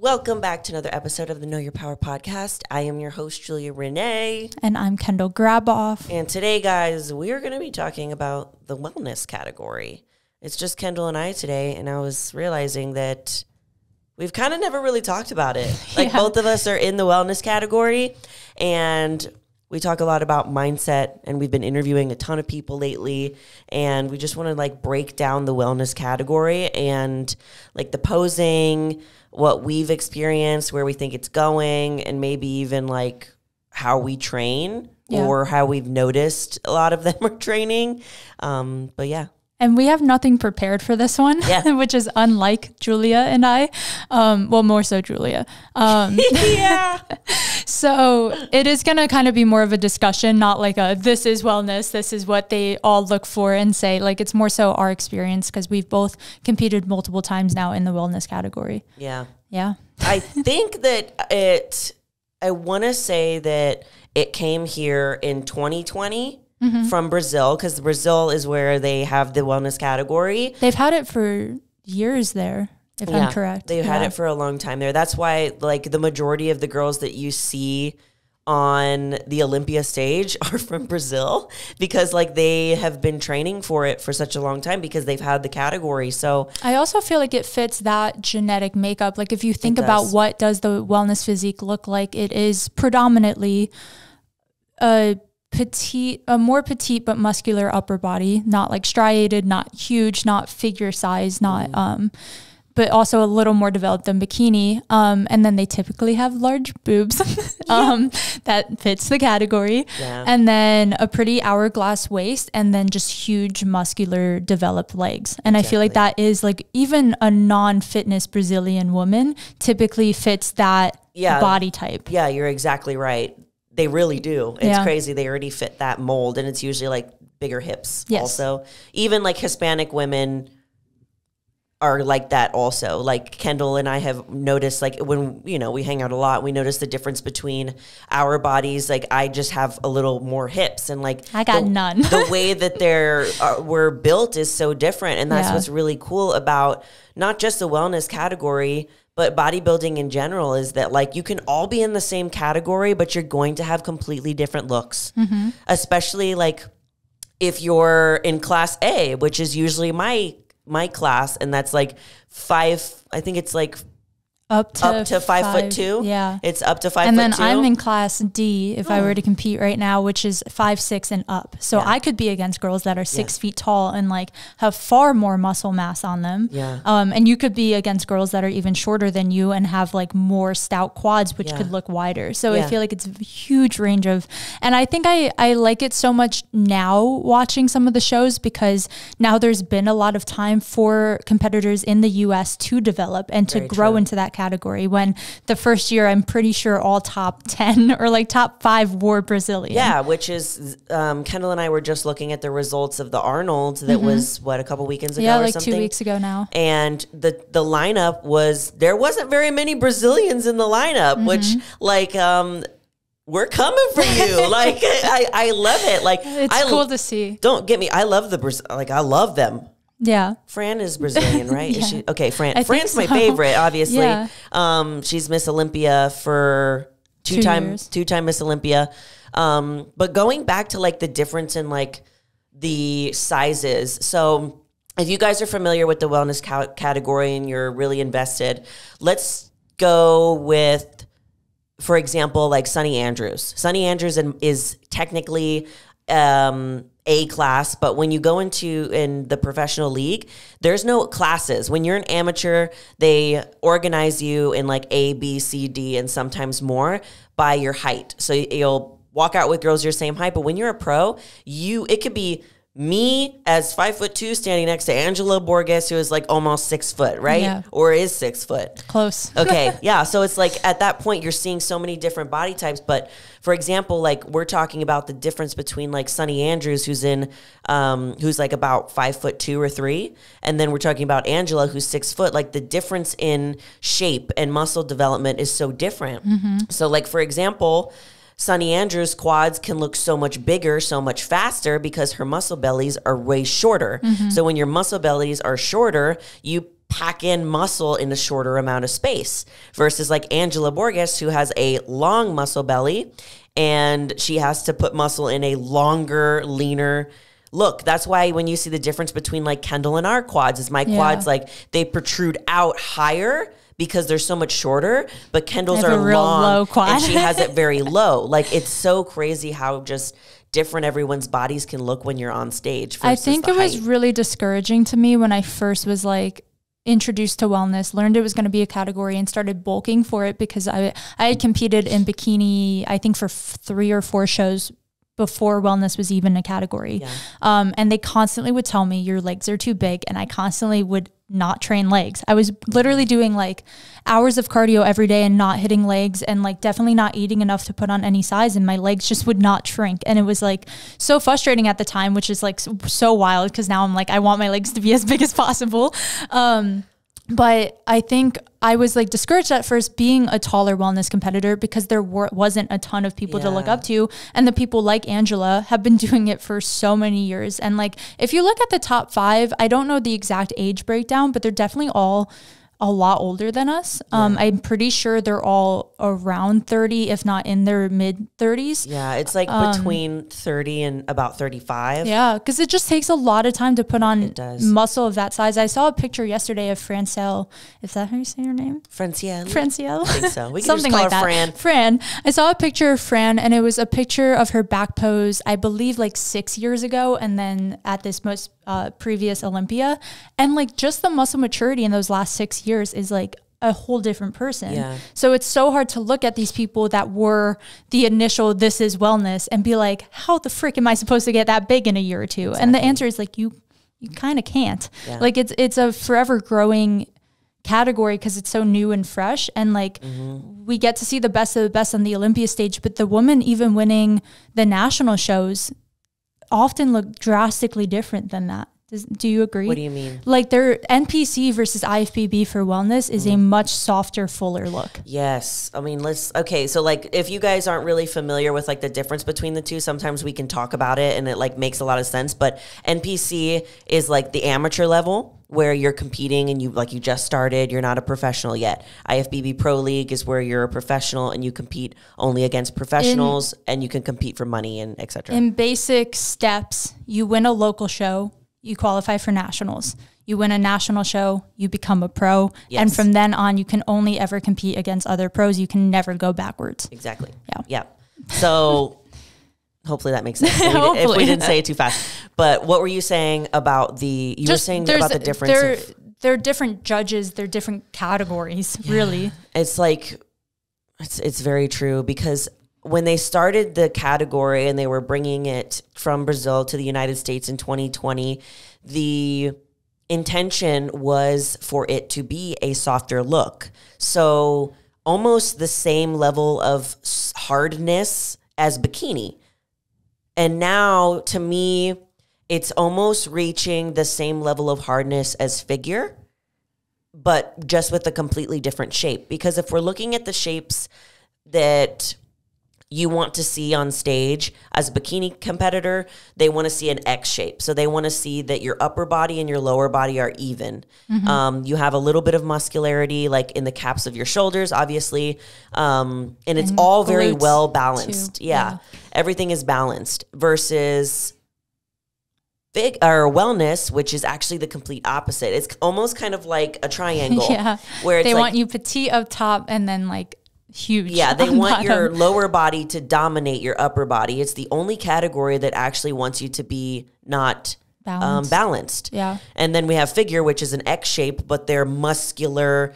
Welcome back to another episode of the Know Your Power podcast. I am your host, Juliarene. And I'm Kendall Graboff. And today, guys, we are going to be talking about the wellness category. It's just Kendall and I today, and I was realizing that we've kind of never really talked about it. Like, both of us are in the wellness category, and we talk a lot about mindset, and we've been interviewing a ton of people lately, and we just want to, like, break down the wellness category and, like, the posing, what we've experienced, where we think it's going, and maybe even like how we train or how we've noticed a lot of them are training. But yeah. And we have nothing prepared for this one, which is unlike Julia and I. Well, more so Julia. Yeah. So it is going to kind of be more of a discussion, not like a, this is wellness, this is what they all look for and say. Like, it's more so our experience because we've both competed multiple times now in the wellness category. Yeah. Yeah. I think that I want to say that it came here in 2020. From Brazil, because Brazil is where they have the wellness category. They've had it for years there, if I'm correct. They've had it for a long time there. That's why, like, the majority of the girls that you see on the Olympia stage are from Brazil, because, like, they have been training for it for such a long time because they've had the category. So I also feel like it fits that genetic makeup. Like, if you think about what does the wellness physique look like, it is predominantly a more petite but muscular upper body, not like striated, not huge, not figure size, not but also a little more developed than bikini. And then they typically have large boobs. That fits the category. Yeah. And then a pretty hourglass waist, and then just huge muscular developed legs. And I feel like that is, like, even a non-fitness Brazilian woman typically fits that body type. Yeah, you're exactly right. They really do. It's crazy. They already fit that mold, and it's usually like bigger hips also. Even like Hispanic women are like that also. Like Kendall and I have noticed, like, when, you know, we hang out a lot, we notice the difference between our bodies. Like, I just have a little more hips, and like I got none. The way that we're built is so different, and that's what's really cool about not just the wellness category, but bodybuilding in general, is that, like, you can all be in the same category, but you're going to have completely different looks. Especially, like, if you're in class A, which is usually my class, and that's like I think it's like up to 5'2". Yeah. It's up to 5'2". And then I'm in class D if I were to compete right now, which is 5'6" and up. So I could be against girls that are 6 feet tall and, like, have far more muscle mass on them. Yeah. And you could be against girls that are even shorter than you and have, like, more stout quads, which could look wider. So I feel like it's a huge range of, and I think I like it so much now watching some of the shows, because now there's been a lot of time for competitors in the US to develop and to grow into that category, when the first year I'm pretty sure all top 10 or like top 5 were Brazilian. Yeah, which is Kendall and I were just looking at the results of the Arnold that was a couple weekends ago, or something. 2 weeks ago now. And the lineup there wasn't very many Brazilians in the lineup, which, like, we're coming for you. Like, I love it. Like, it's cool to see. Don't get me, I love I love them. Yeah. Fran is Brazilian, right? Is she? Okay, Fran's my favorite, obviously. Yeah. She's Miss Olympia for two-time Miss Olympia. But going back to, like, the difference in, like, the sizes. So if you guys are familiar with the wellness category and you're really invested, let's go with, for example, like Sunny Andrews. Sunny Andrews is technically A class, but when you go in the professional league, there's no classes. When you're an amateur, they organize you in, like, A, B, C, D, and sometimes more by your height. So you'll walk out with girls your same height, but when you're a pro, it could be me as 5'2" standing next to Angela Borges, who is, like, almost 6 foot, right? Yeah. Or is 6 foot. Close. Okay. Yeah. So it's like, at that point, you're seeing so many different body types. But for example, like, we're talking about the difference between, like, Sunny Andrews, who's like about 5'2" or 3. And then we're talking about Angela, who's 6 foot. Like, the difference in shape and muscle development is so different. So, like, for example, Sunny Andrews' quads can look so much bigger, so much faster, because her muscle bellies are way shorter. So when your muscle bellies are shorter, you pack in muscle in a shorter amount of space versus like Angela Borges, who has a long muscle belly and she has to put muscle in a longer, leaner look. That's why when you see the difference between like Kendall and our quads, is my quads, like they protrude out higher because they're so much shorter, but Kendall's are long low quad. And she has it very low. Like it's so crazy how just different everyone's bodies can look when you're on stage. I think it was really discouraging to me when I first was like introduced to wellness, learned it was going to be a category and started bulking for it, because I had competed in bikini, I think for 3 or 4 shows before wellness was even a category. Yeah. And they constantly would tell me your legs are too big, and I constantly would not train legs. I was literally doing like hours of cardio every day and not hitting legs, and like definitely not eating enough to put on any size, and my legs just would not shrink. And it was like so frustrating at the time, which is like so wild, because now I'm like, I want my legs to be as big as possible. But I think I was like discouraged at first being a taller wellness competitor, because there wasn't a ton of people to look up to. And the people like Angela have been doing it for so many years. And like, if you look at the top 5, I don't know the exact age breakdown, but they're definitely all a lot older than us. I'm pretty sure they're all around 30, if not in their mid 30s. Yeah, it's like between 30 and about 35. Yeah, because it just takes a lot of time to put on muscle of that size. I saw a picture yesterday of Francelle. Is that how you say her name? Francielle. Francielle? I think so. We can Something just call like her that. Fran. I saw a picture of Fran, and it was a picture of her back pose, I believe like 6 years ago, and then at this most previous Olympia. And like just the muscle maturity in those last 6 years is like a whole different person. Yeah. So it's so hard to look at these people that were the initial "this is wellness" and be like, how the frick am I supposed to get that big in a year or two? Exactly. And the answer is like, you kind of can't. Yeah. Like it's a forever growing category, because it's so new and fresh, and like we get to see the best of the best on the Olympia stage, but the women even winning the national shows often look drastically different than that. Do you agree? What do you mean? Like their NPC versus IFBB for wellness is a much softer, fuller look. Yes. I mean, okay. So like, if you guys aren't really familiar with like the difference between the two, sometimes we can talk about it and it like makes a lot of sense. But NPC is like the amateur level where you're competing and you just started, you're not a professional yet. IFBB Pro League is where you're a professional and you compete only against professionals, and you can compete for money and et cetera. In basic steps, you win a local show, you qualify for nationals. You win a national show, you become a pro. Yes. And from then on, you can only ever compete against other pros. You can never go backwards. Exactly. Yeah. So hopefully that makes sense. If we didn't say it too fast. But what were you saying about you were saying about the difference? They're different judges. They're different categories, really. It's like, it's very true, because when they started the category and they were bringing it from Brazil to the United States in 2020, the intention was for it to be a softer look. So almost the same level of hardness as bikini. And now, to me, it's almost reaching the same level of hardness as figure, but just with a completely different shape. Because if we're looking at the shapes that you want to see on stage as a bikini competitor, they want to see an X shape. So they want to see that your upper body and your lower body are even. You have a little bit of muscularity, like in the caps of your shoulders, obviously. And it's all very well balanced. Yeah. Everything is balanced versus wellness, which is actually the complete opposite. It's almost kind of like a triangle. Where it's they want you petite up top and then like huge. Yeah, they want your lower body to dominate your upper body. It's the only category that actually wants you to be not balanced. Yeah. And then we have figure, which is an X shape, but they're muscular,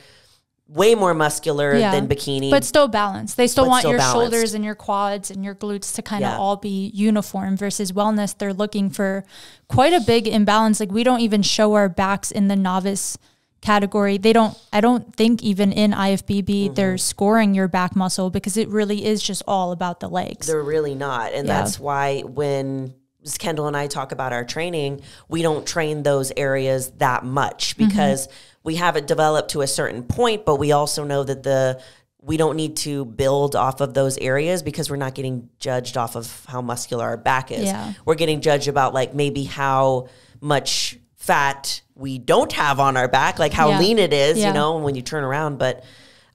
way more muscular than bikini. But still balanced. They still want your shoulders and your quads and your glutes to kind of all be uniform, versus wellness, they're looking for quite a big imbalance. Like we don't even show our backs in the novice category. I don't think even in IFBB they're scoring your back muscle, because it really is just all about the legs. They're really not. And that's why when Kendall and I talk about our training, we don't train those areas that much, because we have it developed to a certain point, but we also know that we don't need to build off of those areas, because we're not getting judged off of how muscular our back is. Yeah. We're getting judged about like maybe how much fat we don't have on our back, like how lean it is, you know, when you turn around. But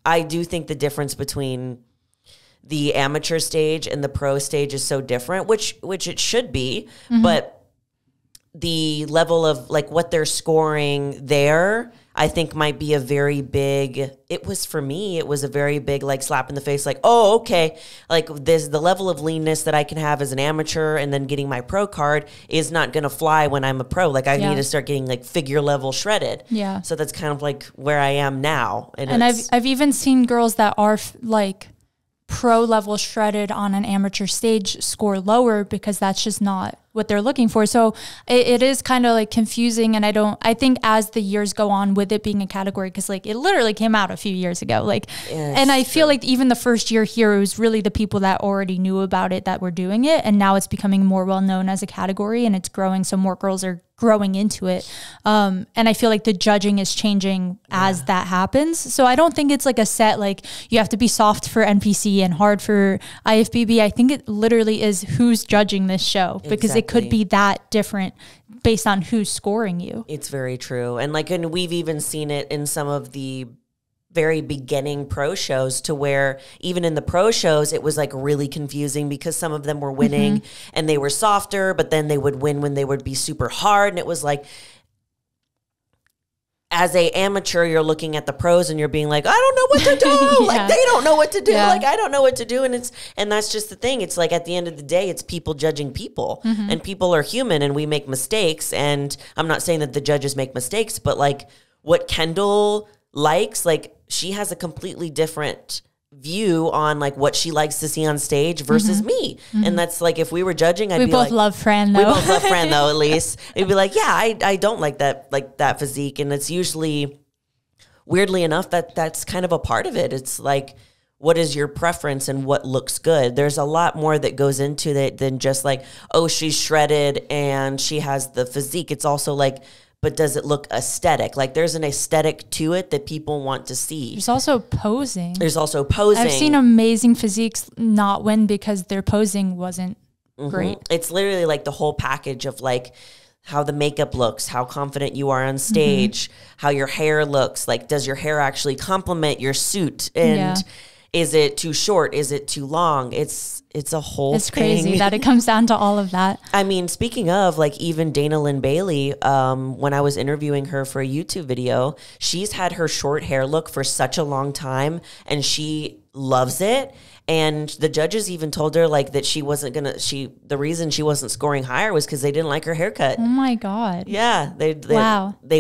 I do think the difference between the amateur stage and the pro stage is so different, which it should be, but the level of like what they're scoring there, I think might be a very big, it was a very big like slap in the face. Like, oh, okay. Like the level of leanness that I can have as an amateur and then getting my pro card is not going to fly when I'm a pro. Like I need to start getting like figure level shredded. Yeah. So that's kind of like where I am now. And I've even seen girls that are like pro level shredded on an amateur stage score lower because that's just not what they're looking for. So it is kind of like confusing. And I think as the years go on with it being a category, because like it literally came out a few years ago, like, and I feel like even the first year here, it was really the people that already knew about it that were doing it. And now it's becoming more well known as a category and it's growing. So more girls are growing into it. And I feel like the judging is changing as that happens. So I don't think it's like a set, like you have to be soft for NPC and hard for IFBB. I think it literally is who's judging this show because it could be that different based on who's scoring you. It's very true. And like, and we've even seen it in some of the very beginning pro shows to where even in the pro shows, it was like really confusing because some of them were winning and they were softer, but then they would win when they would be super hard. And it was like, as a amateur, you're looking at the pros and you're being like, I don't know what to do. Like they don't know what to do. Like I don't know what to do. And that's just the thing. It's like at the end of the day, it's people judging people and people are human and we make mistakes. And I'm not saying that the judges make mistakes, but like what Kendall likes, like she has a completely different view on like what she likes to see on stage versus me. And that's like, if we were judging, I'd be like, we both love Fran though. We both love Fran though, at least. It'd be like, yeah, I don't like that physique. And it's usually, weirdly enough, that's kind of a part of it. It's like, what is your preference and what looks good? There's a lot more that goes into it than just like, oh, she's shredded and she has the physique. It's also like, but does it look aesthetic? Like there's an aesthetic to it that people want to see. There's also posing. I've seen amazing physiques not win because their posing wasn't great. It's literally like the whole package of like how the makeup looks, how confident you are on stage, how your hair looks. Like, does your hair actually complement your suit? And is it too short? Is it too long? It's a whole thing. It's crazy that it comes down to all of that. I mean, speaking of like even Dana Lynn Bailey, when I was interviewing her for a YouTube video, she's had her short hair look for such a long time and she loves it. And the judges even told her like that she wasn't the reason she wasn't scoring higher was because they didn't like her haircut. Oh my God. Yeah. They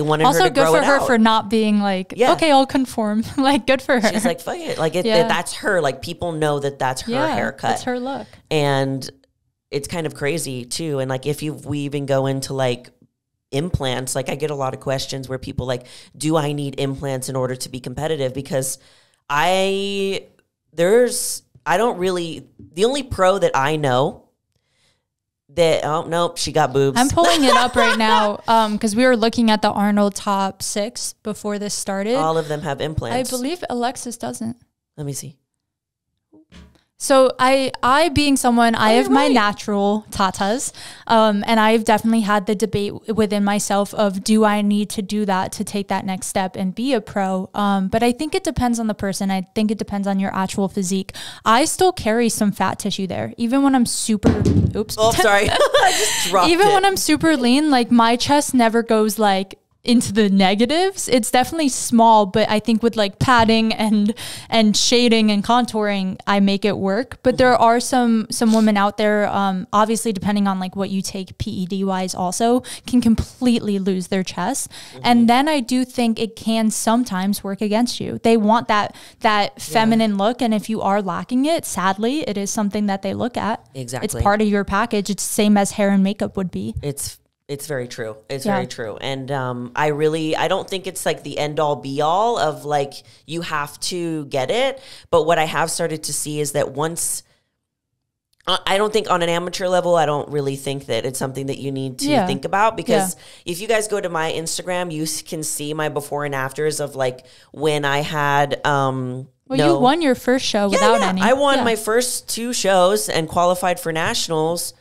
wanted also her to grow it out. Also good for her for not being like, okay, I'll conform. Like good for her. She's like, fuck it. Like that's her. Like people know that's her haircut. That's her look. And it's kind of crazy too. And like, we even go into like implants, like I get a lot of questions where people like, do I need implants in order to be competitive? Because the only pro that I know that, oh, nope, she got boobs. I'm pulling it up right now because we were looking at the Arnold top 6 before this started. All of them have implants. I believe Alexis doesn't. Let me see. So I being someone, I have my natural tatas, and I've definitely had the debate within myself of, do I need to do that to take that next step and be a pro? But I think it depends on the person. I think it depends on your actual physique. I still carry some fat tissue there, even when I'm super, oops. Oh, sorry. I just dropped Even it. when I'm super lean, like my chest never goes like into the negatives. It's definitely small, but I think with like padding and shading and contouring, I make it work. But there are some women out there, obviously depending on like what you take PED wise also, can completely lose their chest. And then I do think it can sometimes work against you. They want that feminine look, and if you are lacking it, sadly, it is something that they look at. Exactly. It's part of your package. It's the same as hair and makeup would be. It's very true. It's very true. And I don't think it's like the end all be all of like, you have to get it. But what I have started to see is that once, I don't think on an amateur level, I don't really think that it's something that you need to think about, because if you guys go to my Instagram, you can see my before and afters of like when I had, you won your first show without any. I won my first 2 shows and qualified for nationals.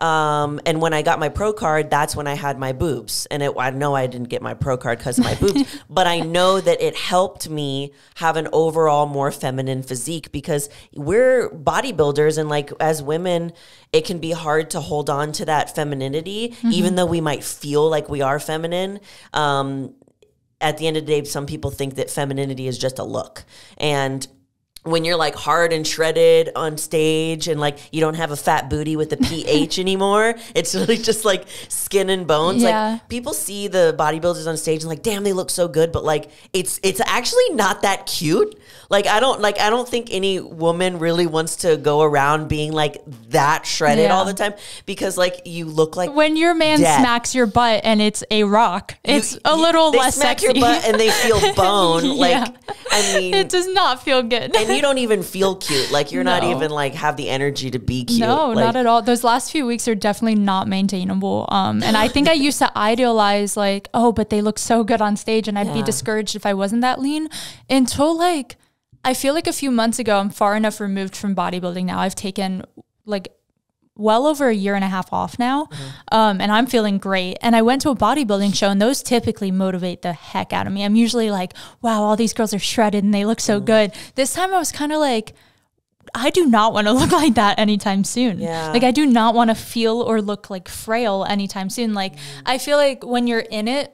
And when I got my pro card, that's when I had my boobs. And I know I didn't get my pro card because of my boobs, but I know that it helped me have an overall more feminine physique, because we're bodybuilders, and like as women, it can be hard to hold on to that femininity, even though we might feel like we are feminine. At the end of the day, some people think that femininity is just a look. And when you're like hard and shredded on stage and like you don't have a fat booty with a PH anymore, it's really just like skin and bones. Yeah. Like people see the bodybuilders on stage and like, damn, they look so good, but like it's actually not that cute. Like I don't think any woman really wants to go around being like that shredded all the time, because like you look like when your man smacks your butt and it's a rock, it's a little less sexy. They smack your butt and they feel bone. Like I mean, it does not feel good. And you don't even feel cute. Like you're not even like have the energy to be cute. No, like, not at all. Those last few weeks are definitely not maintainable. And I think I used to idealize like, oh, but they look so good on stage, and I'd be discouraged if I wasn't that lean, until like, I feel like a few months ago, I'm far enough removed from bodybuilding now. I've taken like well over a year and a half off now. And I'm feeling great. And I went to a bodybuilding show, and those typically motivate the heck out of me. I'm usually like, wow, all these girls are shredded and they look so good. This time I was kind of like, I do not want to look like that anytime soon. Like I do not want to feel or look like frail anytime soon. Like I feel like when you're in it,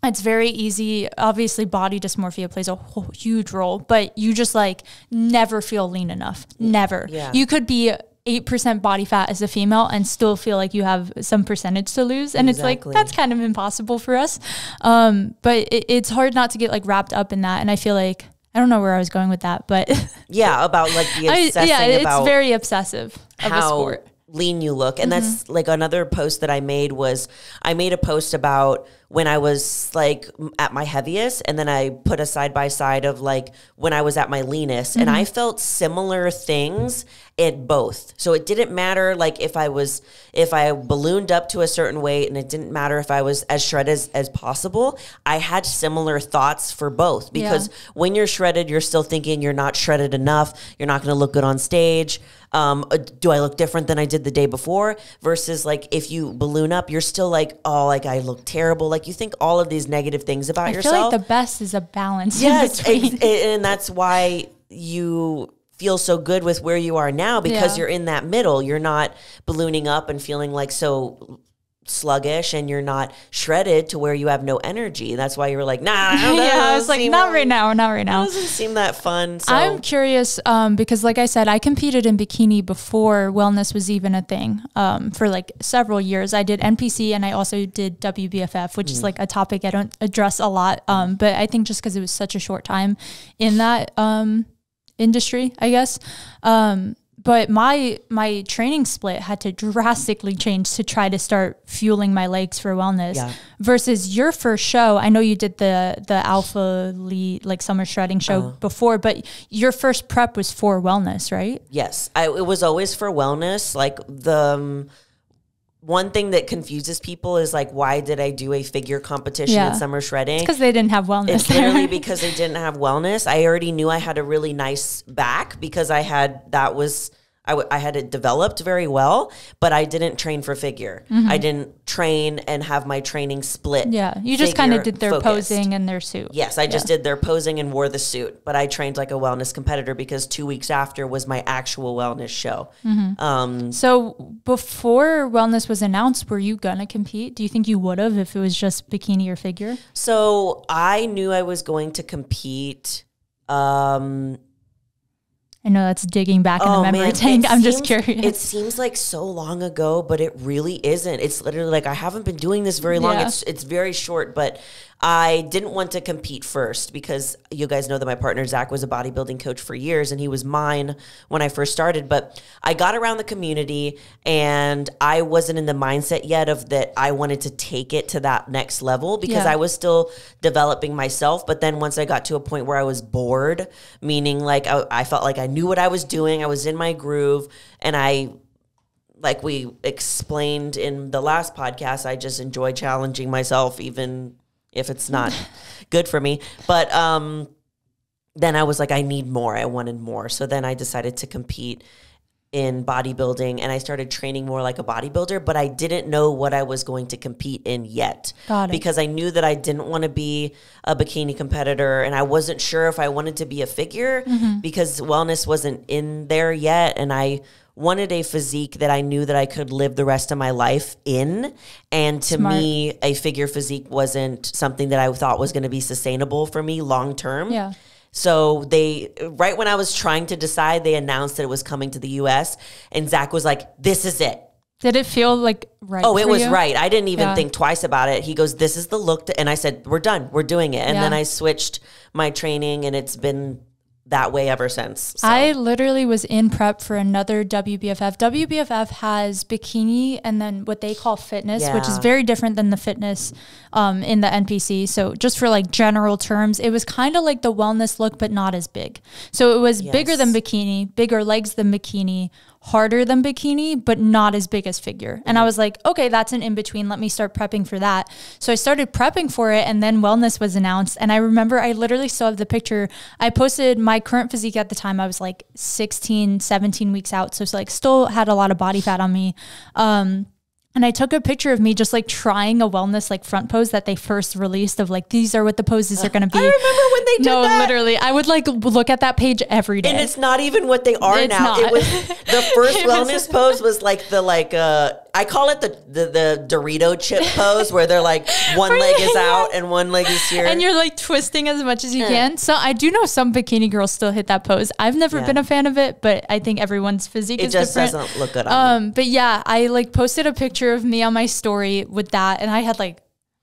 it's very easy. Obviously, body dysmorphia plays a huge role, but you just like never feel lean enough. Never. You could be 8% body fat as a female and still feel like you have some percentage to lose. And it's like, that's kind of impossible for us. But it's hard not to get like wrapped up in that. And I feel like, I don't know where I was going with that, but about like the obsessing it's very obsessive of a sport. Lean you look. And that's like another post that I made was, I made a post about when I was like at my heaviest, and then I put a side by side of like when I was at my leanest, and I felt similar things in both. So it didn't matter like if I ballooned up to a certain weight, and it didn't matter if I was as shredded as possible. I had similar thoughts for both, because when you're shredded, you're still thinking you're not shredded enough. You're not going to look good on stage. Do I look different than I did the day before? Versus like if you balloon up, you're still like, oh, like I look terrible. Like you think all of these negative things about yourself. I feel like the best is a balance. Yes, and that's why you feel so good with where you are now, because you're in that middle. You're not ballooning up and feeling like so sluggish, and you're not shredded to where you have no energy. That's why you were like, nah. I was like, not right now. It doesn't seem that fun. So. I'm curious because like I said, I competed in bikini before wellness was even a thing for like several years. I did NPC, and I also did WBFF, which is like a topic I don't address a lot. But I think just because it was such a short time in that industry, I guess. But my training split had to drastically change to try to start fueling my legs for wellness versus your first show. I know you did the Alpha Lee, like summer shredding show before, but your first prep was for wellness, right? Yes. It was always for wellness. Like the one thing that confuses people is like, why did I do a figure competition in summer shredding? Because they didn't have wellness. It's literally because they didn't have wellness. I already knew I had a really nice back because I had it developed very well, but I didn't train for figure. I didn't train and have my training split. Yeah, you just kind of did their posing and their suit. Yes, I just did their posing and wore the suit, but I trained like a wellness competitor because 2 weeks after was my actual wellness show. So before wellness was announced, were you gonna compete? Do you think you would have if it was just bikini or figure? So I knew I was going to compete. I know that's digging back in the memory tank. I'm just curious. It seems like so long ago, but it really isn't. It's literally like I haven't been doing this very long. It's very short, but I didn't want to compete first because you guys know that my partner Zach was a bodybuilding coach for years, and he was mine when I first started. But I got around the community, and I wasn't in the mindset yet of that I wanted to take it to that next level because I was still developing myself. But then once I got to a point where I was bored, meaning like I felt like I knew what I was doing, I was in my groove, and like we explained in the last podcast, I just enjoy challenging myself even if it's not good for me. But then I was like, I need more. I wanted more. So then I decided to compete. in bodybuilding, and I started training more like a bodybuilder, but I didn't know what I was going to compete in yet. Got it. Because I knew that I didn't want to be a bikini competitor, and I wasn't sure if I wanted to be a figure because wellness wasn't in there yet, and I wanted a physique that I knew that I could live the rest of my life in. And to me, a figure physique wasn't something that I thought was going to be sustainable for me long term. Yeah. So right when I was trying to decide, they announced that it was coming to the US, and Zach was like, this is it. Did it feel like right? Oh, it was right. I didn't even think twice about it. He goes, this is the look. And I said, we're done. We're doing it. And then I switched my training, and it's been that way ever since. So. I literally was in prep for another WBFF. WBFF has bikini and then what they call fitness, which is very different than the fitness in the NPC. So just for like general terms, it was kind of like the wellness look, but not as big. So it was bigger than bikini, bigger legs than bikini, harder than bikini, but not as big as figure. And I was like, okay, that's an in-between. Let me start prepping for that. So I started prepping for it, and then wellness was announced. And I remember I literally still have the picture. I posted my current physique at the time. I was like 16, 17 weeks out. So it's like still had a lot of body fat on me. And I took a picture of me just like trying a wellness like front pose that they first released of like, these are what the poses are going to be. I remember when they did that. No, literally. I would like look at that page every day. And it's not even what they are it's now. Not. It was the first wellness pose was like I call it the Dorito chip pose, where they're like one leg is out and one leg is here. And you're like twisting as much as you can. So I do know some bikini girls still hit that pose. I've never been a fan of it, but I think everyone's physique is different. It just doesn't look good on me. But yeah, I like posted a picture of me on my story with that, and I had like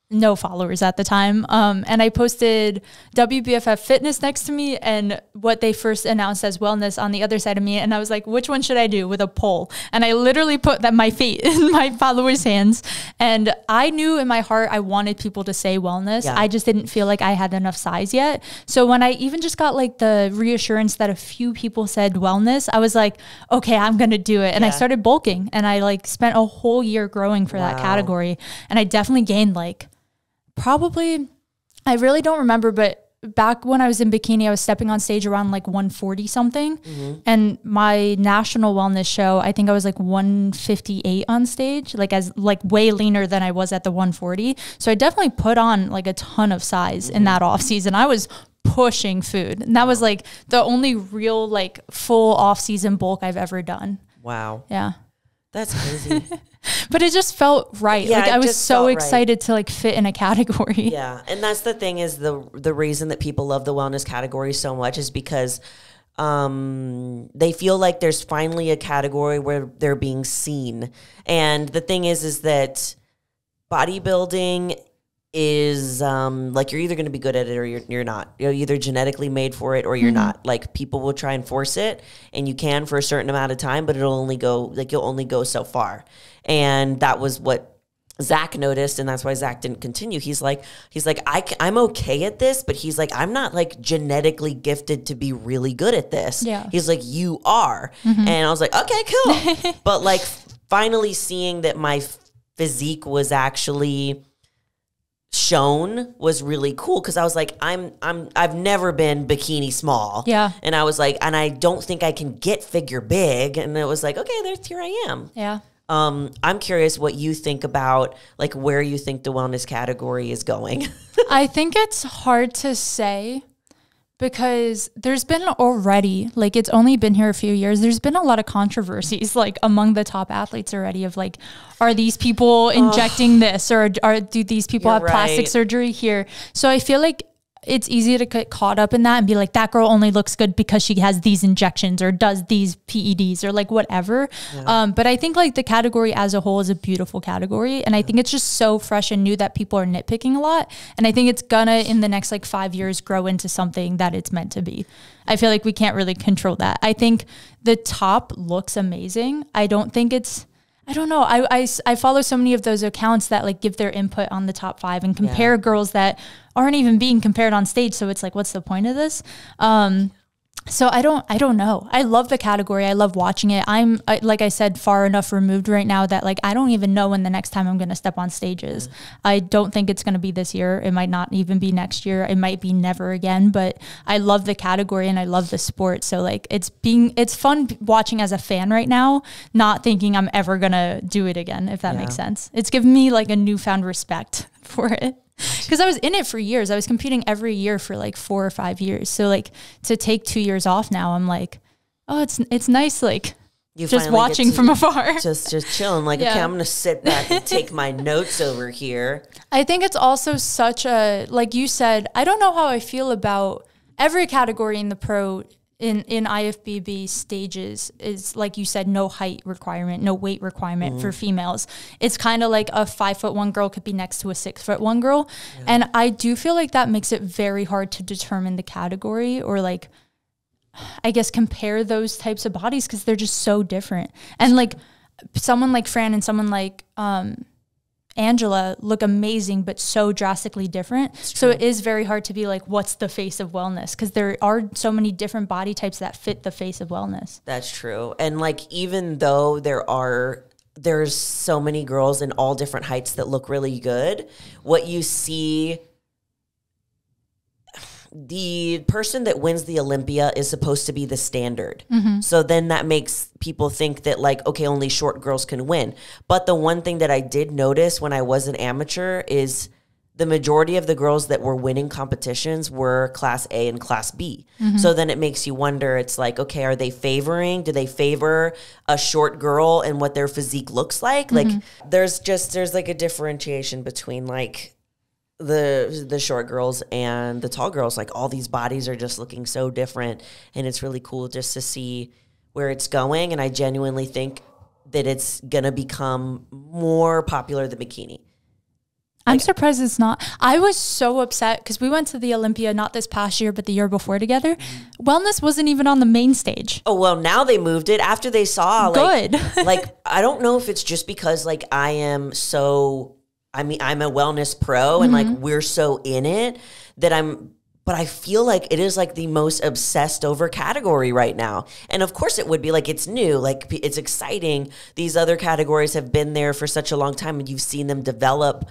no followers at the time. And I posted WBFF fitness next to me and what they first announced as wellness on the other side of me. And I was like, which one should I do, with a poll? And I literally put my feet in my followers' hands. And I knew in my heart, I wanted people to say wellness. Yeah. I just didn't feel like I had enough size yet. So when I even just got like the reassurance that a few people said wellness, I was like, okay, I'm going to do it. And I started bulking, and I like spent a whole year growing for that category. And I definitely gained like, probably, I really don't remember, but back when I was in bikini, I was stepping on stage around like 140 something. And my national wellness show, I think I was like 158 on stage, like as like way leaner than I was at the 140. So I definitely put on like a ton of size in that off season. I was pushing food, and that was like the only real like full off season bulk I've ever done. Wow. Yeah. That's crazy. But it just felt right. Yeah, like I was so excited to like fit in a category. Yeah. And that's the thing, is the reason that people love the wellness category so much is because they feel like there's finally a category where they're being seen. And the thing is that bodybuilding is like, you're either going to be good at it or you're not. You're either genetically made for it or you're not. Like, people will try and force it, and you can for a certain amount of time, but it'll only go, like, you'll only go so far. And that was what Zach noticed, and that's why Zach didn't continue. He's like, I'm okay at this, but he's like, I'm not like genetically gifted to be really good at this. Yeah. He's like, you are. And I was like, okay, cool. But like, finally seeing that my physique was actually shown was really cool, because I was like, I've never been bikini small. Yeah. And I was like, and I don't think I can get figure big. And it was like, okay, here I am. Yeah. I'm curious what you think about, like, where you think the wellness category is going. I think it's hard to say, because there's been already, like, it's only been here a few years, there's been a lot of controversies, like, among the top athletes already, of like, are these people injecting this, or do these people have plastic surgery here? So I feel like it's easy to get caught up in that and be like, that girl only looks good because she has these injections or does these PEDs or like whatever. Yeah. But I think like the category as a whole is a beautiful category. And I think it's just so fresh and new that people are nitpicking a lot. And I think it's gonna, in the next like 5 years, grow into something that it's meant to be. I feel like we can't really control that. I think the top looks amazing. I don't think it's, I don't know. I follow so many of those accounts that like give their input on the top 5 and compare girls that aren't even being compared on stage. So it's like, what's the point of this? So I don't know. I love the category. I love watching it. Like I said, far enough removed right now that like I don't even know when the next time I'm going to step on stages. I don't think it's going to be this year. It might not even be next year. It might be never again, but I love the category and I love the sport. So like it's fun watching as a fan right now, not thinking I'm ever going to do it again, if that makes sense. It's given me like a newfound respect for it. Because I was in it for years. I was competing every year for like 4 or 5 years. So like to take 2 years off now, I'm like, oh, it's nice. Like you just watching from afar, just chilling. Like, okay, I'm gonna sit back and take my notes over here. I think it's also such a, like you said, I don't know how I feel about every category in the pro. In IFBB stages is, like you said, no height requirement, no weight requirement for females. It's kind of like a 5'1" girl could be next to a 6'1" girl. Yeah. And I do feel like that makes it very hard to determine the category or like, I guess, compare those types of bodies because they're just so different. And like someone like Fran and someone like Angela look amazing, but so drastically different. So it is very hard to be like, what's the face of wellness? Because there are so many different body types that fit the face of wellness. That's true. And like, even though there's so many girls in all different heights that look really good, what you see, the person that wins the Olympia is supposed to be the standard. So then that makes people think that like, okay, only short girls can win. But the one thing that I did notice when I was an amateur is the majority of the girls that were winning competitions were class A and class B. So then it makes you wonder, it's like, okay, do they favor a short girl and what their physique looks like? Like there's like a differentiation between like the short girls and the tall girls. Like all these bodies are just looking so different, and it's really cool just to see where it's going. And I genuinely think that it's gonna become more popular than bikini. I'm surprised it's not. I was so upset because we went to the Olympia, not this past year, but the year before together. Wellness wasn't even on the main stage. Oh, well, now they moved it after they saw. Like, good. Like, I don't know if it's just because like I'm a wellness pro and like we're so in it that but I feel like it is like the most obsessed over category right now. And of course it would be, like, it's new, like it's exciting. These other categories have been there for such a long time and you've seen them develop.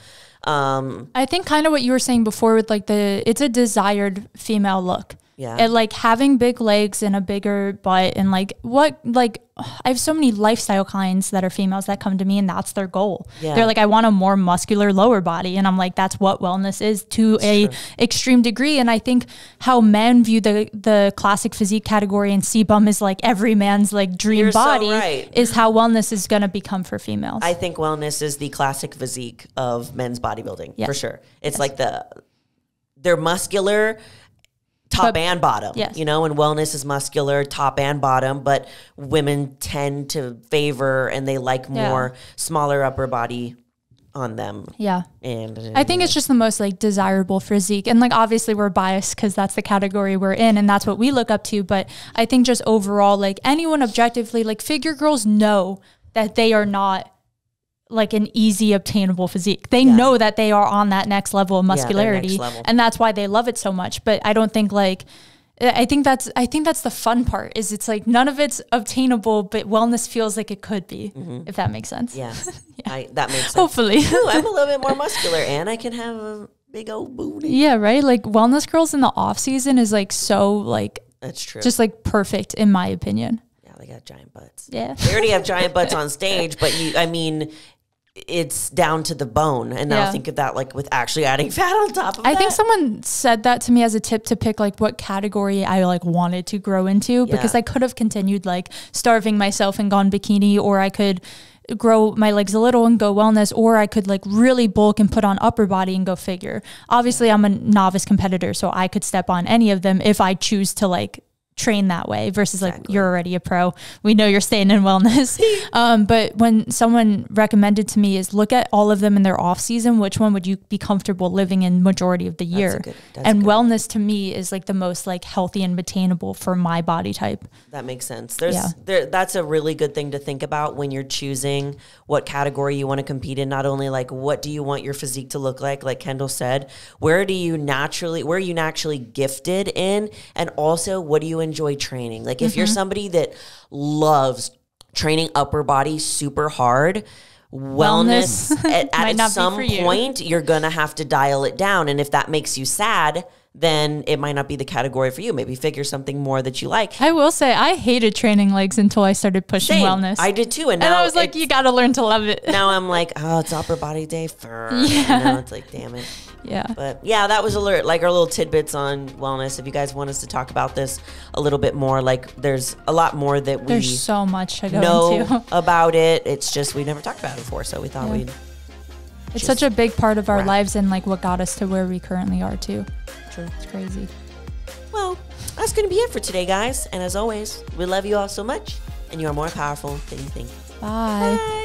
I think kind of what you were saying before with like it's a desired female look. Yeah. And like having big legs and a bigger butt and like I have so many lifestyle clients that are females that come to me and that's their goal. Yeah. They're like, I want a more muscular lower body. And I'm like, that's what wellness is to a extreme degree. And I think how men view the classic physique category and C-bum is like every man's like dream body is how wellness is going to become for females. I think wellness is the classic physique of men's bodybuilding for sure. It's like they're muscular, top and bottom, you know, and wellness is muscular, top and bottom, but women tend to favor and they like more smaller upper body on them. Yeah. And I think it's just the most like desirable physique. And like, obviously we're biased because that's the category we're in and that's what we look up to. But I think just overall, like anyone objectively, like figure girls know that they are not like an easy obtainable physique. They know that they are on that next level of muscularity and that's why they love it so much. But I don't think like, I think that's the fun part is it's like none of it's obtainable, but wellness feels like it could be, if that makes sense. Yeah. That makes sense. Hopefully. Ooh, I'm a little bit more muscular and I can have a big old booty. Yeah. Right. Like wellness girls in the off season is like, so like, that's true. Just like perfect in my opinion. Yeah. They got giant butts. Yeah. They already have giant butts on stage, but it's down to the bone. And now think of that like with actually adding fat on top of that. I think someone said that to me as a tip to pick like what category I like wanted to grow into because I could have continued like starving myself and gone bikini, or I could grow my legs a little and go wellness, or I could like really bulk and put on upper body and go figure. Obviously I'm a novice competitor, so I could step on any of them if I choose to like train that way versus like you're already a pro. We know you're staying in wellness. But when someone recommended to me is look at all of them in their off season, which one would you be comfortable living in majority of the year? And wellness to me is like the most like healthy and attainable for my body type. That makes sense. That's a really good thing to think about when you're choosing what category you want to compete in. Not only like what do you want your physique to look like Kendall said, where are you naturally gifted in, and also what do you enjoy training. Like if you're somebody that loves training upper body super hard, wellness at some point, you're going to have to dial it down. And if that makes you sad, then it might not be the category for you. Maybe figure something more that you like. I will say I hated training legs until I started pushing wellness. I did too. And now I was like, you got to learn to love it. Now I'm like, oh, it's upper body day first. Yeah. Now it's like, damn it. Yeah. But yeah, that was like our little tidbits on wellness. If you guys want us to talk about this a little bit more, like there's a lot more that there's so much to go know into about it. It's just, we've never talked about it before. So we thought we'd. It's such a big part of our lives and like what got us to where we currently are too. True. It's crazy. Well, that's going to be it for today, guys. And as always, we love you all so much, and you are more powerful than you think. Bye. Bye.